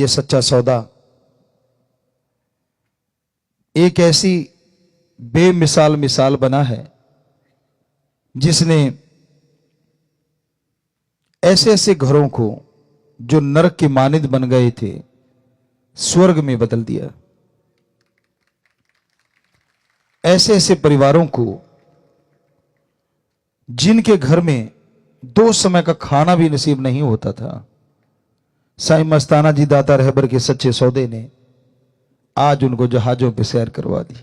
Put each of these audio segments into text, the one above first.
ये सच्चा सौदा एक ऐसी बेमिसाल मिसाल बना है जिसने ऐसे ऐसे घरों को जो नरक के मानिद बन गए थे स्वर्ग में बदल दिया। ऐसे ऐसे परिवारों को जिनके घर में 2 समय का खाना भी नसीब नहीं होता था, साईं मस्ताना जी दाता रहबर के सच्चे सौदे ने आज उनको जहाजों पे सैर करवा दी।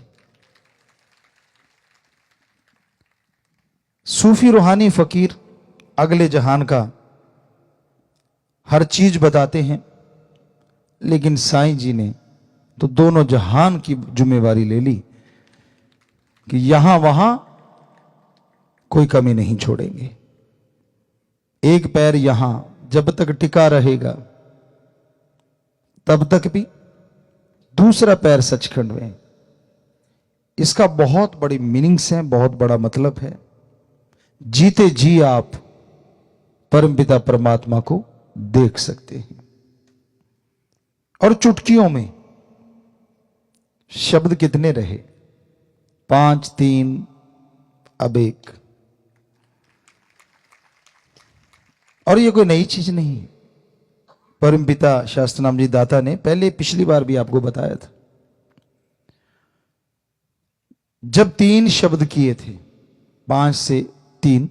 सूफी रूहानी फकीर अगले जहान का हर चीज बताते हैं, लेकिन साईं जी ने तो दोनों जहान की जिम्मेवारी ले ली कि यहां वहां कोई कमी नहीं छोड़ेंगे। एक पैर यहां जब तक टिका रहेगा तब तक भी दूसरा पैर सचखंड में। इसका बहुत बड़ी मीनिंग्स है, बहुत बड़ा मतलब है। जीते जी आप परमपिता परमात्मा को देख सकते हैं। और चुटकियों में शब्द कितने रहे? 5, 3, अब 1। और ये कोई नई चीज नहीं। परमपिता शास्त्रनाम जी दाता ने पहले पिछली बार भी आपको बताया था, जब 3 शब्द किए थे 5 से 3,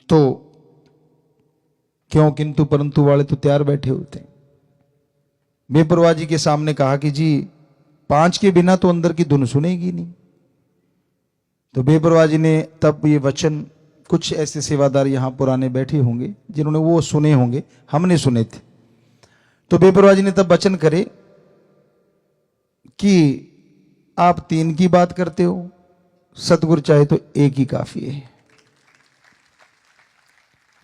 तो क्यों किंतु परंतु वाले तो तैयार बैठे होते हैं। बेपरवाह जी के सामने कहा कि जी 5 के बिना तो अंदर की धुन सुनेगी नहीं। तो बेपरवाह जी ने तब ये वचन, कुछ ऐसे सेवादार यहां पुराने बैठे होंगे जिन्होंने वो सुने होंगे, हमने सुने थे। तो बेपरवाह जी ने तब वचन करे कि आप 3 की बात करते हो, सतगुरु चाहे तो 1 ही काफी है।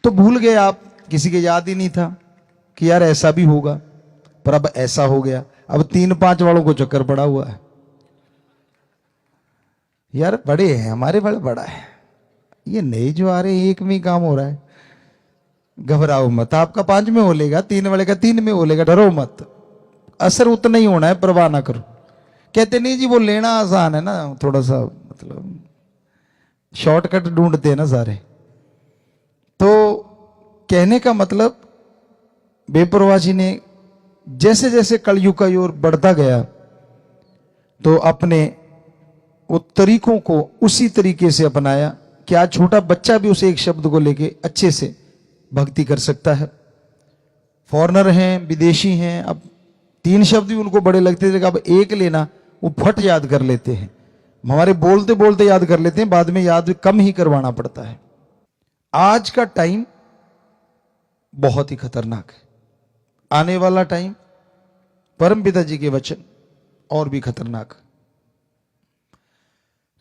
तो भूल गए आप, किसी के याद ही नहीं था कि यार ऐसा भी होगा, पर अब ऐसा हो गया। अब 3-5 वालों को चक्कर पड़ा हुआ है। यार बड़े हैं हमारे, बड़ा है, ये नए जो आ रहे हैं 1 में ही काम हो रहा है। घबराओ मत, आपका 5 में हो लेगा, 3 वाले का 3 में हो लेगा, डरो मत, असर उतना ही होना है, परवाह ना करो। कहते नहीं जी वो लेना आसान है ना, थोड़ा सा मतलब शॉर्टकट ढूंढते हैं ना सारे। तो कहने का मतलब बेपरवाह जी ने जैसे जैसे कलयुग का ओर बढ़ता गया तो अपने वो तरीकों को उसी तरीके से अपनाया कि आज छोटा बच्चा भी उस एक शब्द को लेके अच्छे से भक्ति कर सकता है। फॉरेनर हैं, विदेशी हैं, अब 3 शब्द भी उनको बड़े लगते थे, अब 1 लेना वो फट याद कर लेते हैं। हमारे बोलते बोलते याद कर लेते हैं, बाद में याद कम ही करवाना पड़ता है। आज का टाइम बहुत ही खतरनाक है, आने वाला टाइम परमपिता जी के वचन और भी खतरनाक।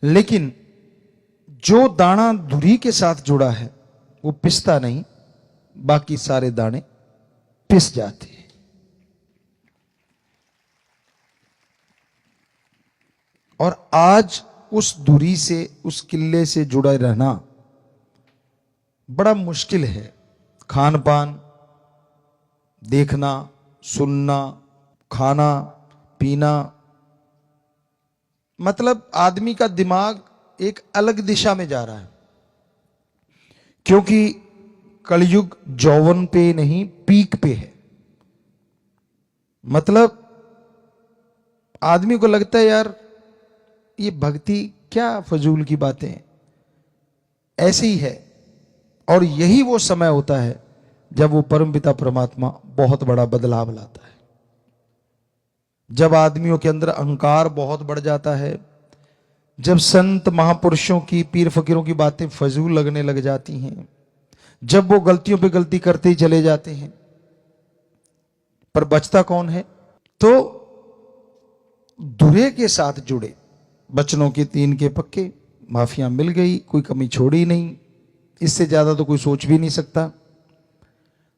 लेकिन जो दाना धुरी के साथ जुड़ा है वो पिसता नहीं, बाकी सारे दाने पिस जाते हैं। और आज उस धुरी से, उस किले से जुड़ा रहना बड़ा मुश्किल है। खान पान, देखना, सुनना, खाना पीना, मतलब आदमी का दिमाग एक अलग दिशा में जा रहा है। क्योंकि कलयुग जौवन पे नहीं, पीक पे है। मतलब आदमी को लगता है यार ये भक्ति क्या फजूल की बातें, ऐसे ही है। और यही वो समय होता है जब वो परमपिता परमात्मा बहुत बड़ा बदलाव लाता है। जब आदमियों के अंदर अहंकार बहुत बढ़ जाता है, जब संत महापुरुषों की, पीर फकीरों की बातें फजूल लगने लग जाती हैं, जब वो गलतियों पे गलती करते ही चले जाते हैं, पर बचता कौन है? तो धुरे के साथ जुड़े बचनों के 3 के पक्के, माफिया मिल गई, कोई कमी छोड़ी नहीं, इससे ज्यादा तो कोई सोच भी नहीं सकता।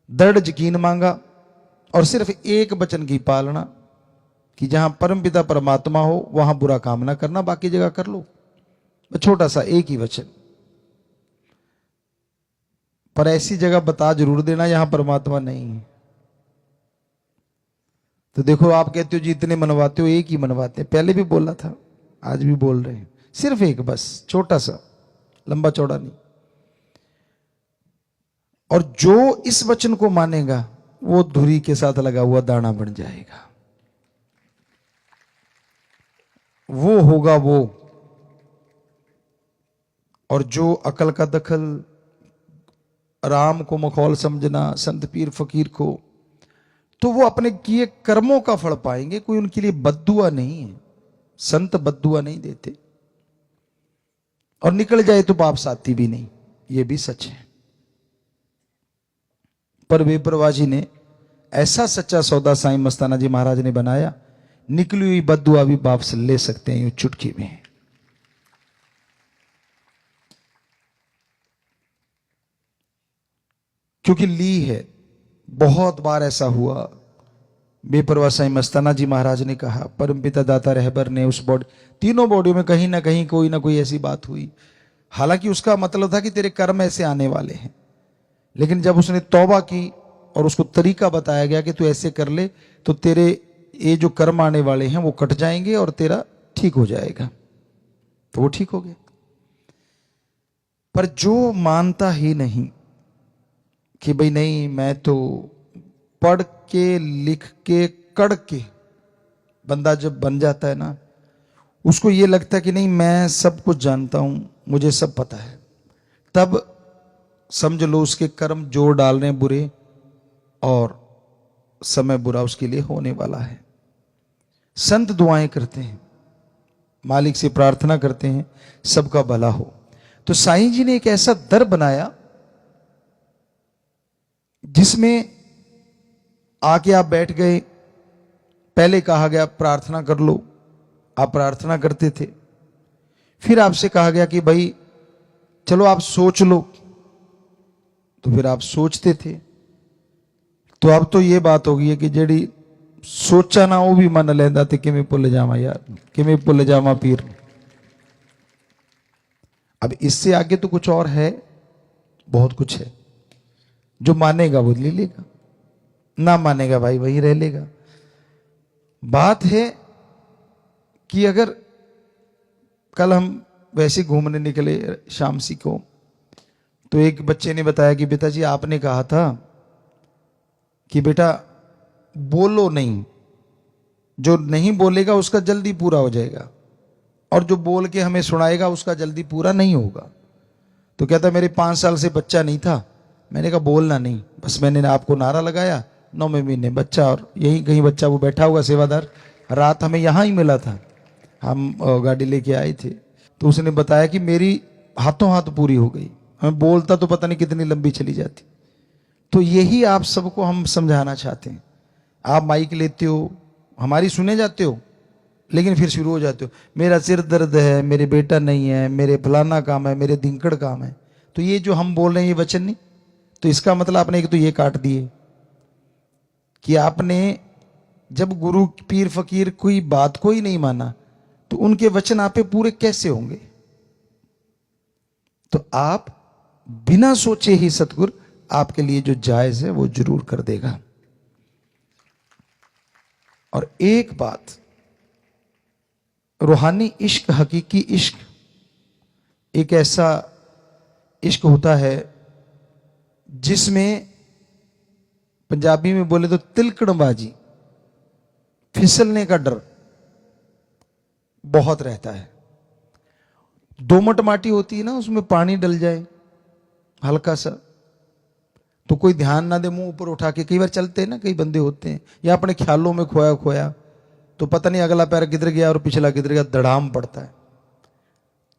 दृढ़ यकीन मांगा और सिर्फ एक वचन की पालना कि जहां परमपिता परमात्मा हो वहां बुरा काम ना करना, बाकी जगह कर लो। छोटा सा एक ही वचन, पर ऐसी जगह बता जरूर देना यहां परमात्मा नहीं है। तो देखो, आप कहते हो जितने मनवाते हो एक ही मनवाते हैं, पहले भी बोला था, आज भी बोल रहे हैं, सिर्फ एक, बस छोटा सा, लंबा चौड़ा नहीं। और जो इस वचन को मानेगा वो धुरी के साथ लगा हुआ दाना बन जाएगा, वो होगा वो। और जो अकल का दखल, राम को मखौल समझना, संत पीर फकीर को, तो वो अपने किए कर्मों का फल पाएंगे, कोई उनके लिए बद्दुआ नहीं है। संत बद्दुआ नहीं देते, और निकल जाए तो पाप साथी भी नहीं, ये भी सच है। पर बेपरवाह जी ने ऐसा सच्चा सौदा साईं मस्ताना जी महाराज ने बनाया, निकली हुई बद्दुआ भी बाप से ले सकते हैं यूं चुटकी में। क्योंकि ली है, बहुत बार ऐसा हुआ। बेपरवाह साईं मस्ताना जी महाराज ने कहा, परमपिता दाता रहबर ने उस बॉडी, तीनों बॉडियों में कहीं ना कहीं कोई ना कोई ऐसी बात हुई। हालांकि उसका मतलब था कि तेरे कर्म ऐसे आने वाले हैं, लेकिन जब उसने तौबा की और उसको तरीका बताया गया कि तू ऐसे कर ले तो तेरे ये जो कर्म आने वाले हैं वो कट जाएंगे और तेरा ठीक हो जाएगा, तो वो ठीक हो गया। पर जो मानता ही नहीं कि भाई नहीं, मैं तो पढ़ के लिख के कड़ के, बंदा जब बन जाता है ना, उसको ये लगता है कि नहीं मैं सब कुछ जानता हूं, मुझे सब पता है, तब समझ लो उसके कर्म जोर डाल रहे हैं बुरे, और समय बुरा उसके लिए होने वाला है। संत दुआएं करते हैं, मालिक से प्रार्थना करते हैं सबका भला हो। तो साईं जी ने एक ऐसा दर बनाया जिसमें आके आप बैठ गए, पहले कहा गया प्रार्थना कर लो, आप प्रार्थना करते थे, फिर आपसे कहा गया कि भाई चलो आप सोच लो, तो फिर आप सोचते थे। तो अब तो ये बात हो गई है कि जेड़ी सोचा ना वो भी मन लेंदा ते किमें भुल जावा यार, किमें भुल जावा पीर। अब इससे आगे तो कुछ और है, बहुत कुछ है। जो मानेगा वो ले लेगा, ना मानेगा भाई वही रह लेगा। बात है कि अगर कल हम वैसे घूमने निकले शामसी को, तो एक बच्चे ने बताया कि पिताजी आपने कहा था कि बेटा बोलो नहीं, जो नहीं बोलेगा उसका जल्दी पूरा हो जाएगा, और जो बोल के हमें सुनाएगा उसका जल्दी पूरा नहीं होगा। तो कहता मेरे 5 साल से बच्चा नहीं था, मैंने कहा बोलना नहीं, बस मैंने आपको नारा लगाया, 9वें महीने बच्चा, और यहीं कहीं बच्चा वो बैठा हुआ सेवादार, रात हमें यहाँ ही मिला था, हम गाड़ी लेके आए थे। तो उसने बताया कि मेरी हाथों हाथ पूरी हो गई, हमें बोलता तो पता नहीं कितनी लंबी चली जाती। तो यही आप सबको हम समझाना चाहते हैं। आप माइक लेते हो, हमारी सुने जाते हो, लेकिन फिर शुरू हो जाते हो मेरा सिर दर्द है, मेरे बेटा नहीं है, मेरे फलाना काम है, मेरे धिंकड़ काम है। तो ये जो हम बोल रहे हैं ये वचन नहीं, तो इसका मतलब आपने एक तो ये काट दिए कि आपने जब गुरु पीर फकीर कोई बात को ही नहीं माना तो उनके वचन आप पे पूरे कैसे होंगे। तो आप बिना सोचे ही सतगुरु आपके लिए जो जायज है वो जरूर कर देगा। और एक बात, रूहानी इश्क, हकीकी इश्क एक ऐसा इश्क होता है जिसमें पंजाबी में बोले तो तिलकड़बाजी, फिसलने का डर बहुत रहता है। दोमट माटी होती है ना, उसमें पानी डल जाए हल्का सा, तो कोई ध्यान ना दे, मुंह ऊपर उठा के, कई बार चलते हैं ना, कई बंदे होते हैं, या अपने ख्यालों में खोया खोया, तो पता नहीं अगला पैर किधर गया और पिछला किधर गया, धड़ाम पड़ता है।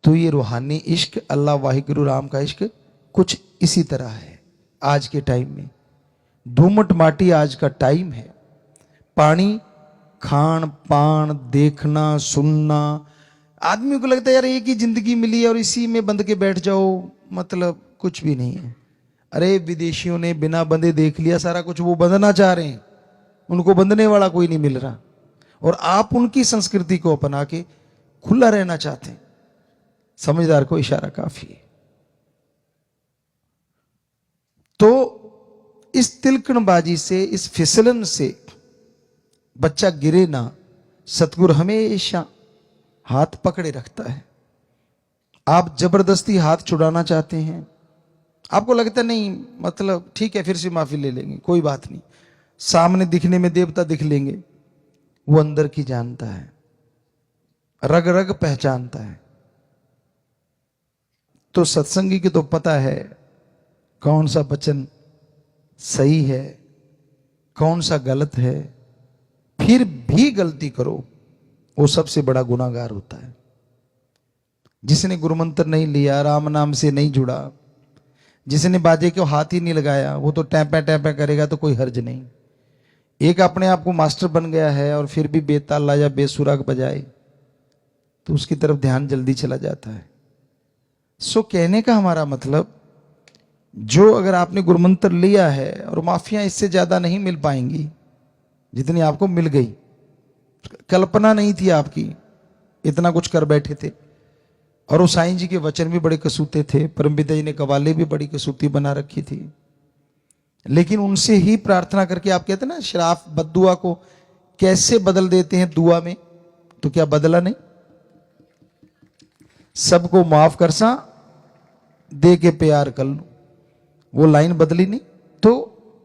तो ये रूहानी इश्क, अल्लाह वाहिगुरु राम का इश्क कुछ इसी तरह है। आज के टाइम में दोमट माटी आज का टाइम है, पानी, खान पान, देखना सुनना, आदमी को लगता है यार एक ही जिंदगी मिली है और इसी में बंध के बैठ जाओ, मतलब कुछ भी नहीं है। अरे विदेशियों ने बिना बंधे देख लिया सारा कुछ, वो बंधना चाह रहे हैं, उनको बंधने वाला कोई नहीं मिल रहा, और आप उनकी संस्कृति को अपना के खुला रहना चाहते हैं। समझदार को इशारा काफी है। तो इस तिलकणबाजी से, इस फिसलन से बच्चा गिरे ना, सतगुरु हमेशा हाथ पकड़े रखता है। आप जबरदस्ती हाथ छुड़ाना चाहते हैं, आपको लगता नहीं मतलब ठीक है फिर से माफी ले लेंगे, कोई बात नहीं, सामने दिखने में देवता दिख लेंगे, वो अंदर की जानता है, रग रग पहचानता है। तो सत्संगी की तो पता है कौन सा वचन सही है, कौन सा गलत है। फिर भी गलती करो, वो सबसे बड़ा गुनाहगार होता है। जिसने गुरु मंत्र नहीं लिया, राम नाम से नहीं जुड़ा, जिसने बाजे को हाथ ही नहीं लगाया, वो तो टैपे टैपे करेगा तो कोई हर्ज नहीं। एक अपने आप को मास्टर बन गया है और फिर भी बेताल या बेसुराग बजाए तो उसकी तरफ ध्यान जल्दी चला जाता है। सो कहने का हमारा मतलब, जो अगर आपने गुरुमंत्र लिया है और माफियां इससे ज्यादा नहीं मिल पाएंगी जितनी आपको मिल गई, कल्पना नहीं थी आपकी, इतना कुछ कर बैठे थे। और वो साईं जी के वचन भी बड़े कसूते थे, परमपिता जी ने कवाले भी बड़ी कसूती बना रखी थी, लेकिन उनसे ही प्रार्थना करके, आप कहते हैं ना श्राप बद्दुआ को कैसे बदल देते हैं दुआ में, तो क्या बदला नहीं? सबको माफ कर सा दे के प्यार कर लो, वो लाइन बदली नहीं। तो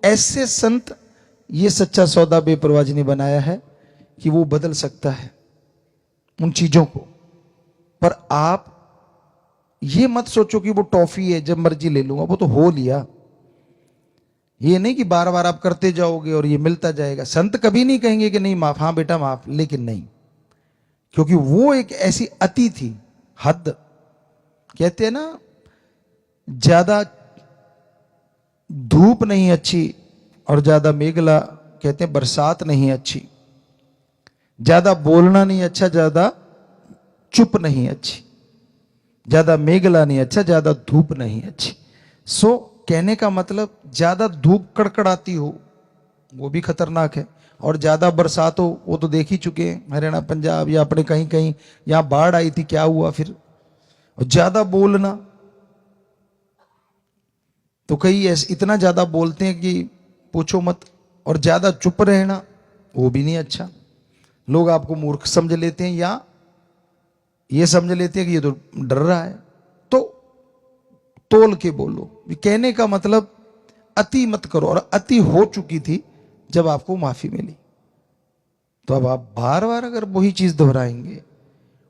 ऐसे संत, ये सच्चा सौदा बेपरवाह जी ने बनाया है कि वो बदल सकता है उन चीजों को। पर आप ये मत सोचो कि वो टॉफी है जब मर्जी ले लूंगा, वो तो हो लिया। ये नहीं कि बार बार आप करते जाओगे और ये मिलता जाएगा। संत कभी नहीं कहेंगे कि नहीं माफ, हाँ बेटा माफ, लेकिन नहीं, क्योंकि वो एक ऐसी अति थी, हद। कहते हैं ना, ज्यादा धूप नहीं अच्छी और ज्यादा मेघला, कहते हैं बरसात नहीं अच्छी, ज्यादा बोलना नहीं अच्छा, ज्यादा चुप नहीं अच्छी, ज्यादा मेघला नहीं अच्छा, ज्यादा धूप नहीं अच्छी। सो कहने का मतलब, ज्यादा धूप कड़कड़ाती हो वो भी खतरनाक है, और ज्यादा बरसात हो वो तो देख ही चुके हैं, हरियाणा पंजाब या अपने कहीं कहीं, यहां बाढ़ आई थी क्या हुआ फिर। और ज्यादा बोलना, तो कई ऐसे इतना ज्यादा बोलते हैं कि पूछो मत। और ज्यादा चुप रहना वो भी नहीं अच्छा, लोग आपको मूर्ख समझ लेते हैं या ये समझ लेते हैं कि ये तो डर रहा है। तो तोल के बोलो, कहने का मतलब अति मत करो। और अति हो चुकी थी जब आपको माफी मिली, तो अब आप बार बार अगर वही चीज दोहराएंगे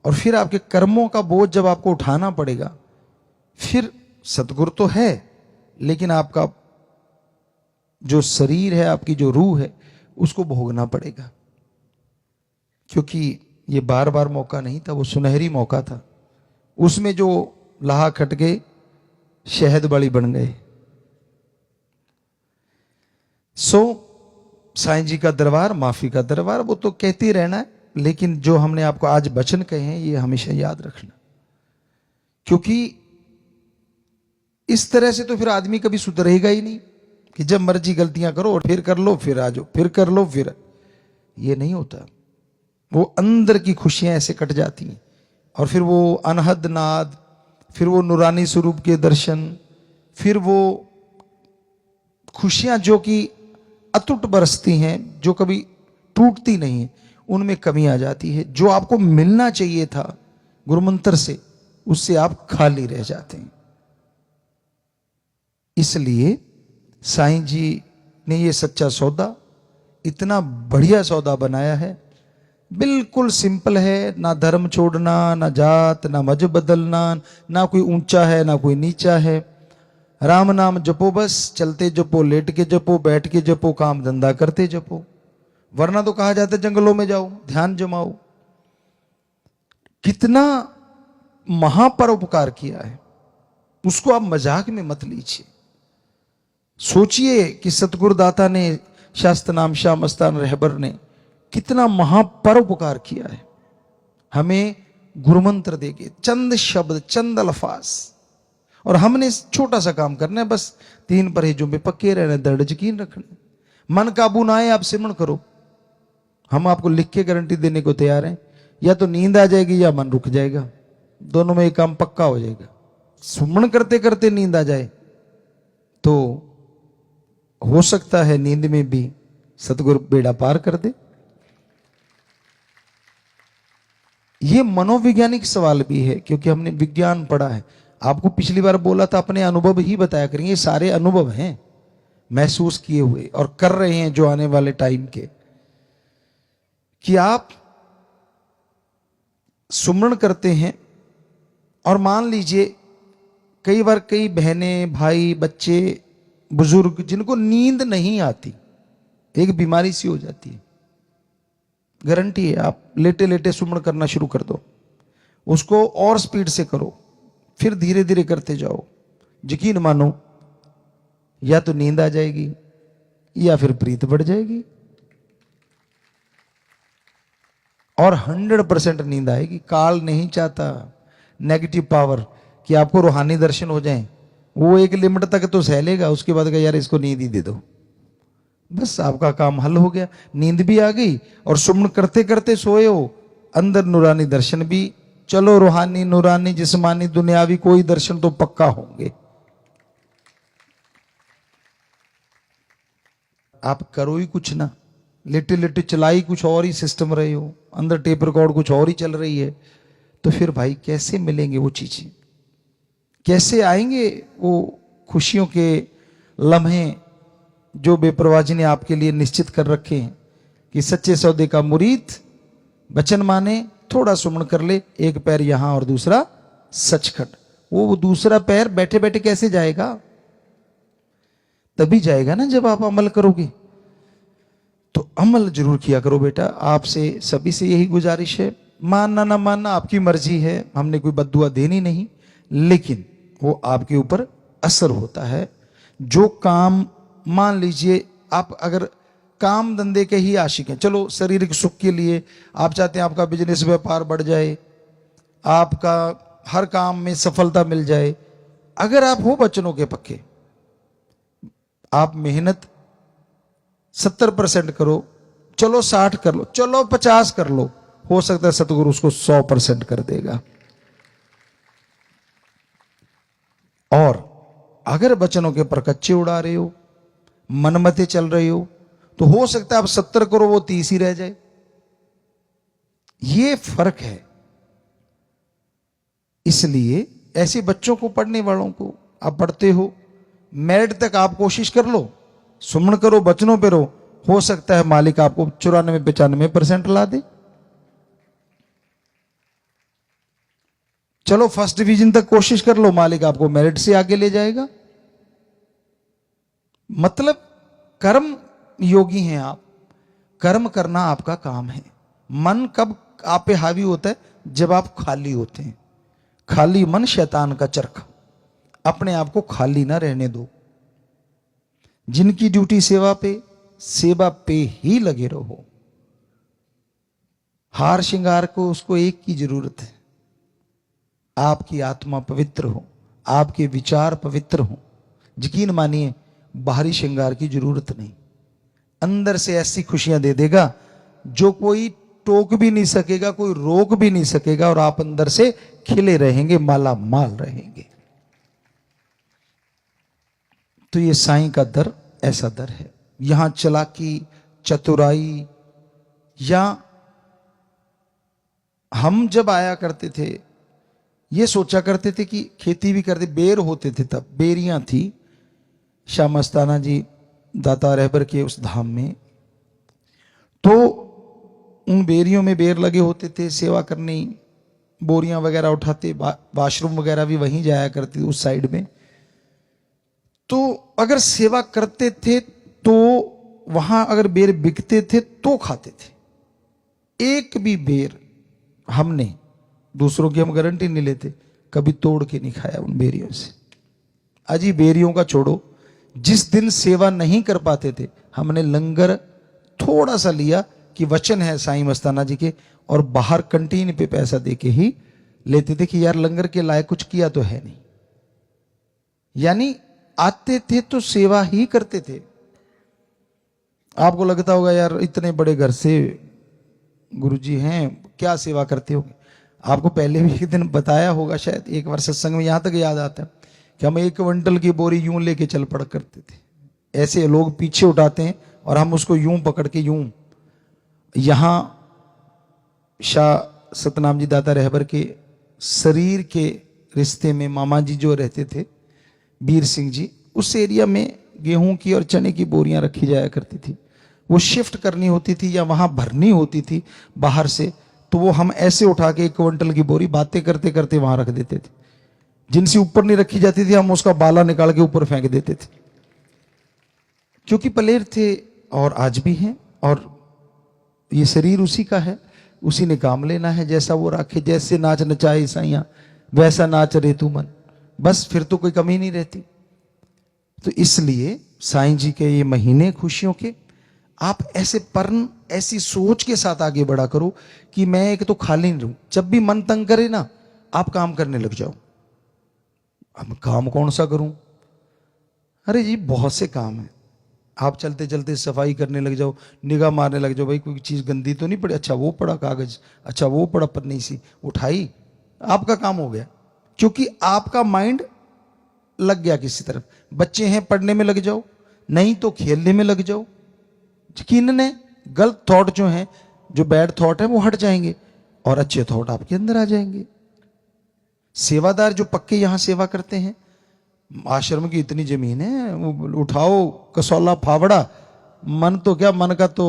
और फिर आपके कर्मों का बोझ जब आपको उठाना पड़ेगा, फिर सतगुरु तो है लेकिन आपका जो शरीर है, आपकी जो रूह है, उसको भोगना पड़ेगा। क्योंकि ये बार बार मौका नहीं था, वो सुनहरी मौका था। उसमें जो लाहा खट गए, शहद बड़ी बन गए। सो साईं जी का दरबार, माफी का दरबार, वो तो कहते ही रहना है, लेकिन जो हमने आपको आज वचन कहे हैं ये हमेशा याद रखना। क्योंकि इस तरह से तो फिर आदमी कभी सुधरेगा ही नहीं कि जब मर्जी गलतियां करो और फिर कर लो, फिर आ जाओ, फिर कर लो, फिर। ये नहीं होता। वो अंदर की खुशियां ऐसे कट जाती हैं, और फिर वो अनहद नाद, फिर वो नूरानी स्वरूप के दर्शन, फिर वो खुशियां जो कि अटूट बरसती हैं, जो कभी टूटती नहीं है, उनमें कमी आ जाती है। जो आपको मिलना चाहिए था गुरुमंत्र से, उससे आप खाली रह जाते हैं। इसलिए साईं जी ने ये सच्चा सौदा, इतना बढ़िया सौदा बनाया है। बिल्कुल सिंपल है, ना धर्म छोड़ना, ना जात, ना मजहब बदलना, ना कोई ऊंचा है ना कोई नीचा है। राम नाम जपो, बस चलते जपो, लेट के जपो, बैठ के जपो, काम धंधा करते जपो। वरना तो कहा जाता है जंगलों में जाओ, ध्यान जमाओ। कितना महापरोपकार किया है, उसको आप मजाक में मत लीजिए। सोचिए कि सतगुरुदाता ने, शास्त्र नाम शाह मस्तान रहबर ने कितना महापरोपकार किया है। हमें गुरुमंत्र देके चंद शब्द, चंद अल्फाज, और हमने छोटा सा काम करना है, बस 3 परहेजों में पक्के रहना, दृढ़ यकीन रखना। मन काबू ना आए, आप सिमरण करो, हम आपको लिख के गारंटी देने को तैयार हैं। या तो नींद आ जाएगी या मन रुक जाएगा, दोनों में एक काम पक्का हो जाएगा। सुमरण करते करते नींद आ जाए तो हो सकता है नींद में भी सतगुरु बेड़ा पार कर दे, ये मनोवैज्ञानिक सवाल भी है, क्योंकि हमने विज्ञान पढ़ा है। आपको पिछली बार बोला था अपने अनुभव ही बताया करेंगे, ये सारे अनुभव हैं महसूस किए हुए और कर रहे हैं जो आने वाले टाइम के, कि आप सुमरण करते हैं और मान लीजिए कई बार कई बहनें भाई बच्चे बुजुर्ग जिनको नींद नहीं आती, एक बीमारी सी हो जाती है, गारंटी है आप लेटे लेटे सुमरण करना शुरू कर दो, उसको और स्पीड से करो, फिर धीरे धीरे करते जाओ, यकीन मानो या तो नींद आ जाएगी या फिर प्रीत बढ़ जाएगी, और 100% नींद आएगी। काल नहीं चाहता नेगेटिव पावर कि आपको रूहानी दर्शन हो जाएं, वो एक लिमिट तक तो सह लेगा, उसके बाद यार इसको नींद ही दे दो, बस आपका काम हल हो गया, नींद भी आ गई और सुमन करते करते सोए हो, अंदर नूरानी दर्शन भी। चलो रूहानी नूरानी जिस्मानी दुनियावी कोई दर्शन तो पक्का होंगे। आप करो ही कुछ ना, लेटे लेटे चलाई कुछ और ही सिस्टम रहे हो, अंदर टेप रिकॉर्ड कुछ और ही चल रही है, तो फिर भाई कैसे मिलेंगे वो चीजें, कैसे आएंगे वो खुशियों के लम्हे जो बेपरवाह जी ने आपके लिए निश्चित कर रखे हैं कि सच्चे सौदे का मुरीद वचन माने, थोड़ा सुमन कर ले, एक पैर यहां और दूसरा सचखंड। वो दूसरा पैर बैठे बैठे कैसे जाएगा, तभी जाएगा ना जब आप अमल करोगे। तो अमल जरूर किया करो बेटा, आपसे सभी से यही गुजारिश है। मानना ना मानना आपकी मर्जी है, हमने कोई बद्दुआ देनी नहीं, लेकिन वो आपके ऊपर असर होता है। जो काम, मान लीजिए आप अगर काम धंधे के ही आशिक हैं, चलो शारीरिक सुख के लिए आप चाहते हैं आपका बिजनेस व्यापार बढ़ जाए, आपका हर काम में सफलता मिल जाए, अगर आप हो वचनों के पक्के, आप मेहनत 70% करो, चलो 60 कर लो, चलो 50 कर लो, हो सकता है सतगुरु उसको 100% कर देगा। और अगर वचनों के पर कच्चे उड़ा रहे हो, मनमते चल रहे हो, तो हो सकता है आप 70 करो वो 30 ही रह जाए। ये फर्क है। इसलिए ऐसे बच्चों को, पढ़ने वालों को, आप पढ़ते हो मेरिट तक आप कोशिश कर लो, सुमन करो, वचनों पे रहो, हो सकता है मालिक आपको 94-95% ला दे। चलो फर्स्ट डिवीजन तक कोशिश कर लो, मालिक आपको मेरिट से आगे ले जाएगा। मतलब कर्म योगी हैं आप, कर्म करना आपका काम है। मन कब आप पे हावी होता है, जब आप खाली होते हैं। खाली मन शैतान का चरखा, अपने आप को खाली ना रहने दो। जिनकी ड्यूटी सेवा पे ही लगे रहो। हार श्रृंगार को उसको एक की जरूरत है, आपकी आत्मा पवित्र हो, आपके विचार पवित्र हो। यकीन मानिए बाहरी श्रृंगार की जरूरत नहीं, अंदर से ऐसी खुशियां दे देगा जो कोई टोक भी नहीं सकेगा, कोई रोक भी नहीं सकेगा, और आप अंदर से खिले रहेंगे, माला माल रहेंगे। तो ये साईं का दर ऐसा दर है। यहां चालाकी चतुराई, या हम जब आया करते थे ये सोचा करते थे कि खेती भी करते, बेर होते थे तब, बेरियां थी शाह मस्ताना जी दाता रहबर के उस धाम में, तो उन बेरियों में बेर लगे होते थे, सेवा करनी, बोरियां वगैरह उठाते, वाशरूम वगैरह भी वहीं जाया करते उस साइड में। तो अगर सेवा करते थे तो वहां अगर बेर बिकते थे तो खाते थे। एक भी बेर हमने, दूसरों की हम गारंटी नहीं लेते, कभी तोड़ के नहीं खाया उन बेरियों से। अजी बेरियों का छोड़ो, जिस दिन सेवा नहीं कर पाते थे, हमने लंगर थोड़ा सा लिया कि वचन है साईं मस्ताना जी के, और बाहर कंटीन पे पैसा देके ही लेते थे कि यार लंगर के लायक कुछ किया तो है नहीं। यानी आते थे तो सेवा ही करते थे। आपको लगता होगा यार इतने बड़े घर से गुरुजी हैं, क्या सेवा करते होंगे। आपको पहले भी एक दिन बताया होगा शायद, एक बार सत्संग में, यहां तक याद आता है कि हम 1 क्विंटल की बोरी यूं लेके चल पड़ा करते थे। ऐसे लोग पीछे उठाते हैं और हम उसको यूं पकड़ के यूं, यहां शाह सतनाम जी दाता रहबर के शरीर के रिश्ते में मामा जी जो रहते थे वीर सिंह जी, उस एरिया में गेहूं की और चने की बोरियां रखी जाया करती थी। वो शिफ्ट करनी होती थी या वहां भरनी होती थी बाहर से, तो वो हम ऐसे उठा के 1 क्विंटल की बोरी बातें करते करते वहां रख देते थे। जिनसे ऊपर नहीं रखी जाती थी हम उसका बाला निकाल के ऊपर फेंक देते थे, क्योंकि पलेर थे और आज भी हैं, और ये शरीर उसी का है, उसी ने काम लेना है। जैसा वो राखे, जैसे नाच नचाए ईसाइयां वैसा नाच रे तू मन, बस फिर तो कोई कमी नहीं रहती। तो इसलिए साईं जी के ये महीने खुशियों के, आप ऐसे पर्ण ऐसी सोच के साथ आगे बढ़ा करो कि मैं एक तो खाली नहीं रहूं। जब भी मन तंग करे ना, आप काम करने लग जाओ। अब काम कौन सा करूं? अरे जी बहुत से काम है। आप चलते चलते सफाई करने लग जाओ, निगाह मारने लग जाओ, भाई कोई चीज गंदी तो नहीं पड़ी, अच्छा वो पड़ा कागज, अच्छा वो पड़ा पन्नी सी, उठाई, आपका काम हो गया। क्योंकि आपका माइंड लग गया किसी तरफ। बच्चे हैं, पढ़ने में लग जाओ, नहीं तो खेलने में लग जाओ। यकीनन है गलत थॉट जो हैं, जो बैड थॉट है वो हट जाएंगे और अच्छे थॉट आपके अंदर आ जाएंगे। सेवादार जो पक्के यहां सेवा करते हैं, आश्रम की इतनी जमीन है, वो उठाओ कसौला फावड़ा, मन तो क्या, मन का तो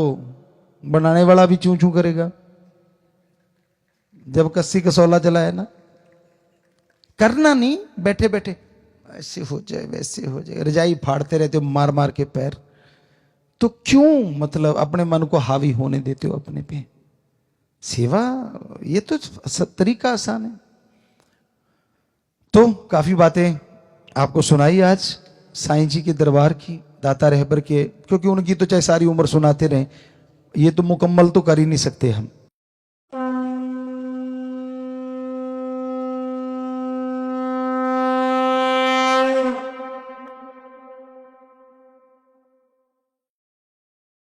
बनाने वाला भी चूं चूं करेगा जब कस्सी कसौला जलाए ना। करना नहीं, बैठे बैठे ऐसे हो जाए वैसे हो जाए, रजाई फाड़ते रहते हो मार मार के पैर, तो क्यों मतलब अपने मन को हावी होने देते हो अपने पे। सेवा ये तो तरीका आसान है। तो काफी बातें आपको सुनाई आज साईं जी के दरबार की, दाता रहबर के, क्योंकि उनकी तो चाहे सारी उम्र सुनाते रहे, ये तो मुकम्मल तो कर ही नहीं सकते हम।